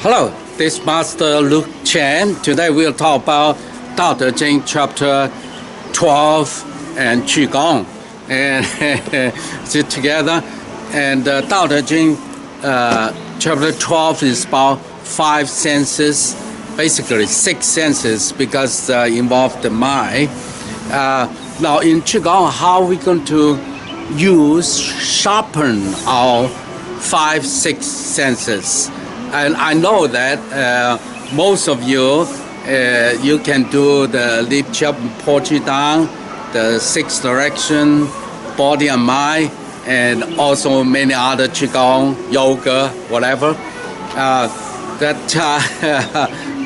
Hello, this is Master Luke Chen. Today we'll talk about Tao Te Ching chapter 12 and Qigong and sit together. And Tao Te Ching chapter 12 is about 5 senses, basically 6 senses because involve the mind. Now in Qigong, how are we going to sharpen our 5-6 senses? And I know that most of you, you can do the lip chop, porchy down, the 6 direction, body and mind, and also many other Qigong, yoga, whatever.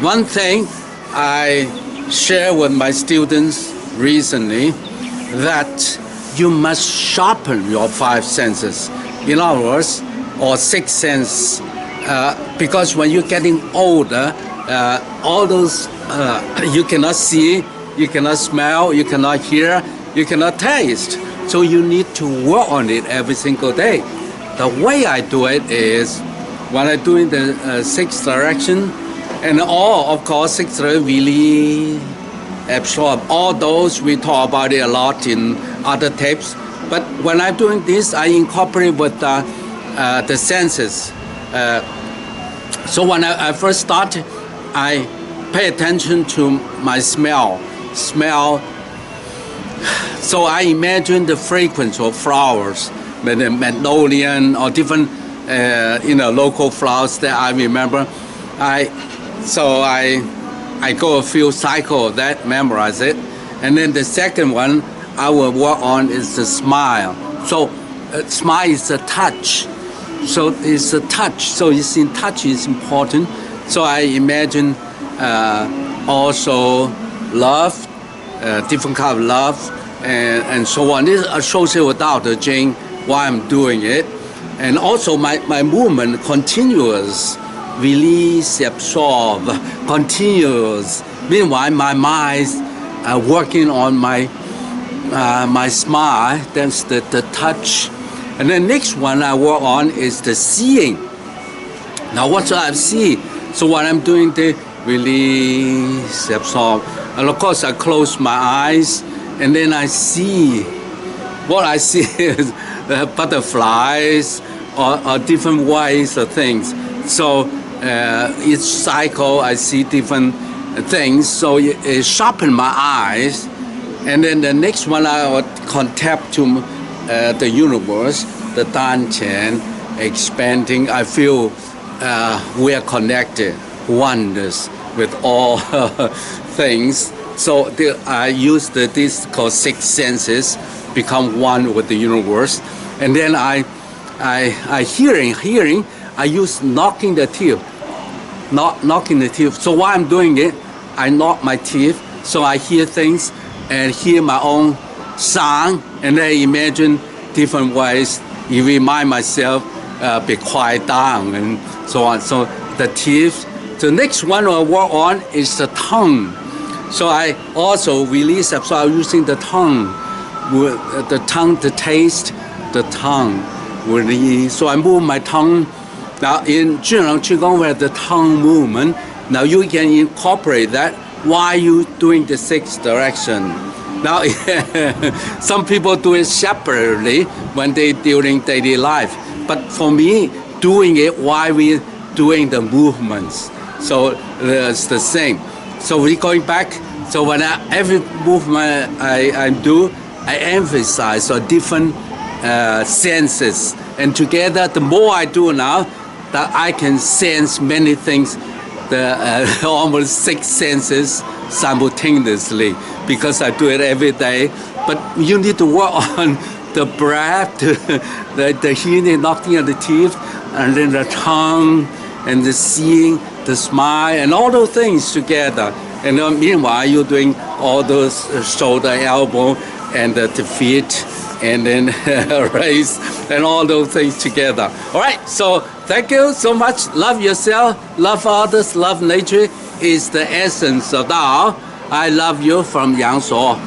One thing I share with my students recently, that you must sharpen your 5 senses. In other words, or 6 senses. Because when you're getting older, all those you cannot see, you cannot smell, you cannot hear, you cannot taste. So you need to work on it every single day. The way I do it is when I'm doing the 6 direction, and of course 6 direction really absorb all those. We talk about it a lot in other tapes. But when I'm doing this, I incorporate with the senses. So when I first start, I pay attention to my smell. So I imagine the fragrance of flowers, magnolia or different local flowers that I remember. I go a few cycles of that, memorize it. And then the second one I will work on is the smile. So smile is a touch. So it's a touch. So it's in touch is important. So I imagine also love, different kind of love, and so on. This is associated with Tao Te Ching while I'm doing it. And also my movement continuous, release, absorb, continuous. Meanwhile, my mind working on my smile. That's the touch. And the next one I work on is the seeing. Now what do I see? So when I'm doing the release, absorb, and of course I close my eyes and then I see. What I see is butterflies or different ways of things. So each cycle I see different things. So it sharpen my eyes. And then the next one I would contact to the universe, the Dan Chen, expanding. I feel we are connected, oneness with all things. So I use this called 6 senses, become one with the universe. And then I hearing. I use knocking the teeth, knocking the teeth. So while I'm doing it, I knock my teeth. So I hear things and hear my own sound, and I imagine different ways. You remind myself, be quiet down, and so on. So the teeth. The next one I work on is the tongue. So I also release, so I'm using the tongue, the taste, the tongue. Release. So I move my tongue. Now in Zhinrong Qigong, we have the tongue movement. Now you can incorporate that while you doing the 6 direction. Now, some people do it separately when they during daily life. But for me, doing it while we're doing the movements. So it's the same. So we're going back. So when every movement I do, I emphasize on different senses. And together, the more I do now, that I can sense many things, almost 6 senses simultaneously, because I do it every day. But you need to work on the breath, the hearing, knocking of the teeth, and then the tongue, and the seeing, the smile, and all those things together. And then meanwhile, you're doing all those shoulder, elbow, and the feet, and then raise, and all those things together. All right, so thank you so much. Love yourself, love others, love nature is the essence of Tao. I love you from Yang Suo.